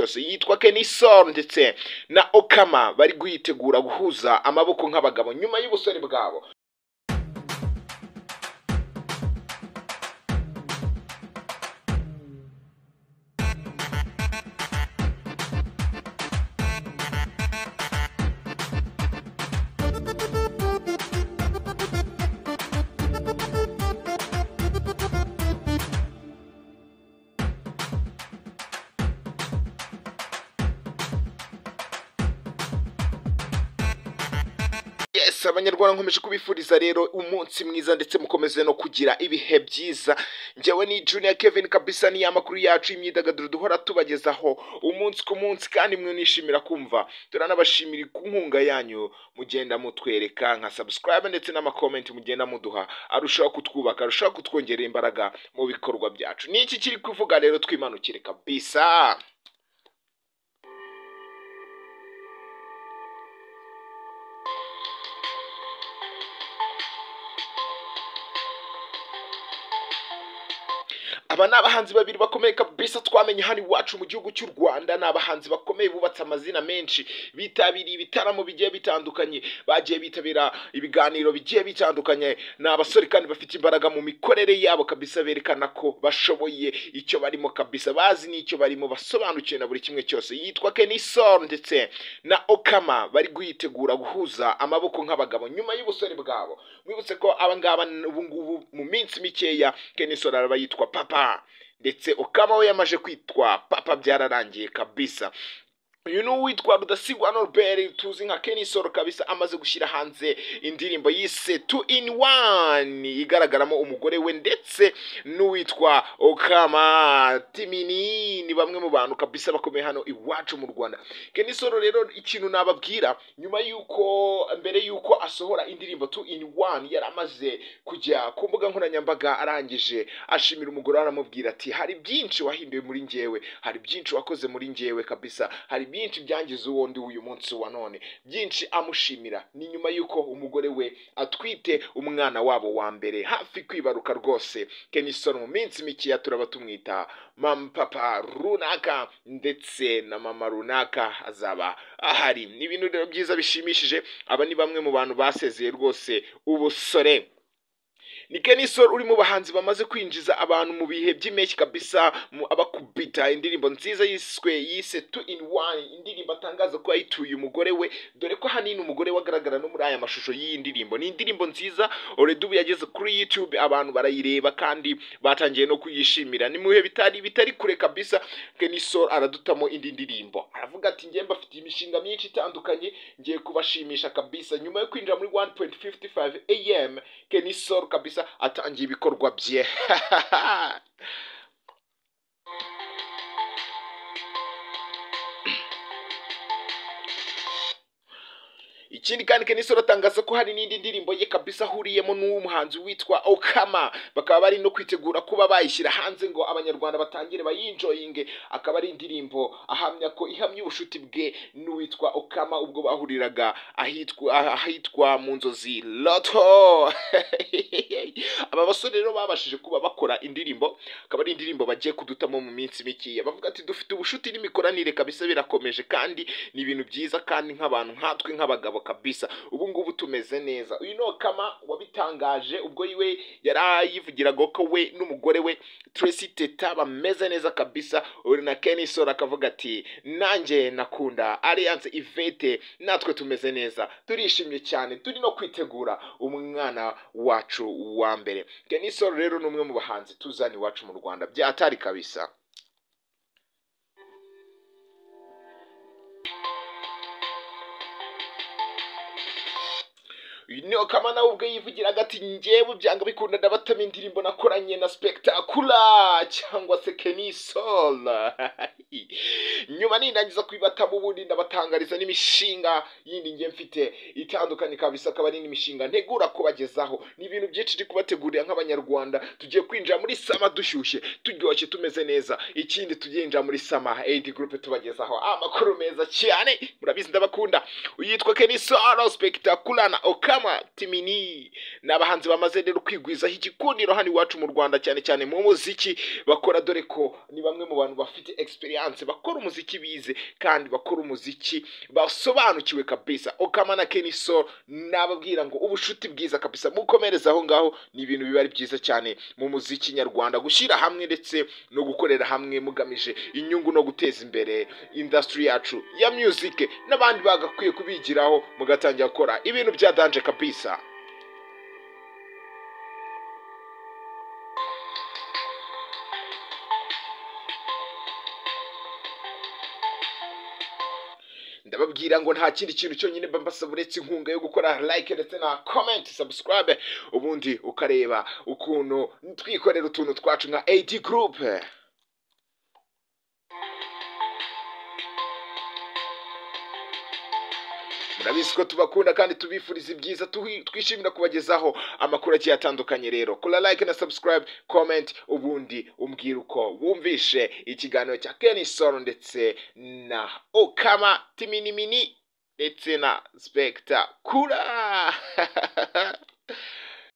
cyose yitwa Kenisol ndetse na Okkama bari guhitegura guhuza amaboko nk'abagabo nyuma y'ubusore bwabo. Abanyarwanda nkomeje kubifuriza rero umunsi mwiza ndetse mukomeze no kugira ibihe byiza. Njyewe ni Junior Kevin kabisa, ni amakuru yacu y'imyidagaduro duhora tubagezaho umunsi ku munsi, kandi mwe nishimira kumva turanabashimira ku nkunga yanyu mugenda mutwereka nka subscribe ndetse n'amakomenti mugenda muduha, arushaho kutwubaka, arushaho kutwongerera imbaraga mu bikorwa byacu. Ni iki kiri kuvuga rero, twimanukire kabisa. Aba ni abahanzi babiri bakomeye kabisa twamenye hano iwacu mu gihugu cy'u Rwanda. Ni abahanzi bakomeye bubatse amazina menshi, bitabiriye ibitaramo bigiye bitandukanye, bagiye bitabira ibiganiro bigiye bitandukanye. Ni abasore kandi bafite imbaraga mu mikorere yabo kabisa, berekana ko bashoboye icyo barimo kabisa, bazi n'icyo barimo, basobanukiwe na buri kimwe cyose. Yitwa Kenisol ndetse na Okkama bari guhitegura guhuza amaboko nk'abagabo nyuma y'ubusore bwabo. Mwibutse ko abangaba ubu ngubu mu minsi mikeya Kenisol araba yitwa papa, ndetse Okkama we yamaje kwitwa papa, byararangiye kabisa. Uyu ni uwitwa Rudasigwa Norbert tuzi nka Kenisol kabisa, amaze gushyira hanze indirimbo yise 2 in 1 igaragaramo umugore we ndetse n'uwitwa Okkama. Timini ni bamwe mu bantu kabisa bakomeye hano iwacu mu Rwanda. Kenisol rero ikintu nababwira, nyuma yuko mbere yuko asohora indirimbo 2 in 1 yaramaze kujya ku mbuga nkoranyambaga, arangije ashimira umugore, aramubwira ati hari byinshi wahinduye muri njyewe, hari byinshi wakoze muri njyewe kabisa, hari byinshi byangize uwondi uyu munsi wa none, byinshi amushimira. Ni nyuma yuko umugore we atwite umwana wabo wa mbere hafi kwibaruka rwose. Kenisol mu minsi mike turaba tumwita mama papa runaka ndetse na mama runaka azaba ahari. Ni ibintu rero byiza bishimishije. Aba ni bamwe mu bantu basezeye rwose ubusore. Ni Kenisol uri mu bahanzi bamaze kwinjiza abantu mu bihe by'impeshyi kabisa, abakubita indirimbo nziza yise 2 in 1, indirimbo atangaza ko yayituye umugore we, dore ko hanini umugore wagaragara no muri aya mashusho y'iyi ndirimbo. Ni indirimbo nziza already ubu yageze kuri YouTube, abantu barayireba kandi batangiye no kuyishimira. Ni muhe bitari kure kabisa. Kenisol aradutamo indi ndirimbo, aravuga ati ngiye mbafite imishinga myinshi itandukanye, ngiye kubashimisha kabisa. Nyuma yo kwinjira muri 1.55 am Kenisol kabisa atangiye ibikorwa bye. Ikindi kandi Kenisol atangaza ko hari n'indi ndirimbo ye kabisa ahuriyemo n'umuhanzi witwa Okkama, bakaba bari no kwitegura kuba bayishyira hanze ngo abanyarwanda batangire bayinjoyinge. Akaba ari indirimbo ahamya ko ihamye ubushuti bwe n'uwitwa Okkama ubwo bahuriraga ahitwa mu Nzozi Loto. Aba basore rero babashije kuba bakora indirimbo, akaba ari indirimbo bagiye kudutamo mu minsi mike. Bavuga ati dufite ubushuti n'imikoranire kabisa birakomeje, kandi ni ibintu byiza, kandi nk'abantu nkatwe nk'abagabo kabisa ubu ngubu tumeze neza. Uyu ni Okkama wabitangaje ubwo iwe yarayivugiraga ko we n'umugore we Tracy Teta bameze neza kabisa. Uri na Kenisol akavuga ati nanjye nakunda Alliance Ivete, natwe tumeze neza, turishimye cyane, turi no kwitegura umwana wacu wa mbere. Kenisol rero ni umwe mu bahanzi tuzani iwacu mu Rwanda byatari kabisa. Ni Okkama nawe ubwo yivugiraga ati njyewe byanga bikunda ndabatama indirimbo nakoranye na Spectacular cyangwa se Kenisol. Nyuma nindangiza kwibatama ubundi ndabatangariza n'imishinga yindi ngiye mfite itandukanye kabisa, akaba ari n'imishinga ntegura kubagezaho. Ni ibintu byinshi ndi kubategurira nk'abanyarwanda. Tugiye kwinjira muri sama dushyushye, turyoshye, tumeze neza. Ikindi tuginjira muri sama AD Group tubagezaho amakuru meza cyane, murabizi ndabakunda. Uyitwa Kenisol, Spectacular na Okkama Timini n'abahanzi bamaze rero kwigwizaho igikundiro hano iwacu mu Rwanda, cyane cyane mu muziki bakora, dore ko ni bamwe mu bantu bafite experience bakora umuziki umuziki bize kandi bakora umuziki basobanukiwe kabisa. Okkama na Kenny Soul nababwira ngo ubushuti bwiza kabisa, mukomereza aho ngaho, ni ibintu biba ari byiza cyane mu muziki nyarwanda, gushyira hamwe ndetse no gukorera hamwe mugamije inyungu no guteza imbere industry yacu ya music, n'abandi bagakwiye kubigiraho mugatangira gukora ibintu bya danje kabisa. Ndababwira ngo nta kindi kintu cyonyine mbasaba uretse inkunga yo gukora like ndetse na comment, subscribe, ubundi ukareba ukuntu twikorera utuntu twacu nka AD Group. Murabizi ko tubakunda kandi tubifuriza ibyiza, twishimira kubagezaho amakuru agiye atandukanye. Rero kora like na subscribe, comment, ubundi umbwira uko wumvishe ikiganiro cya Kenny Soul ndetse na Okkama Timinimini ndetse na Spectacular.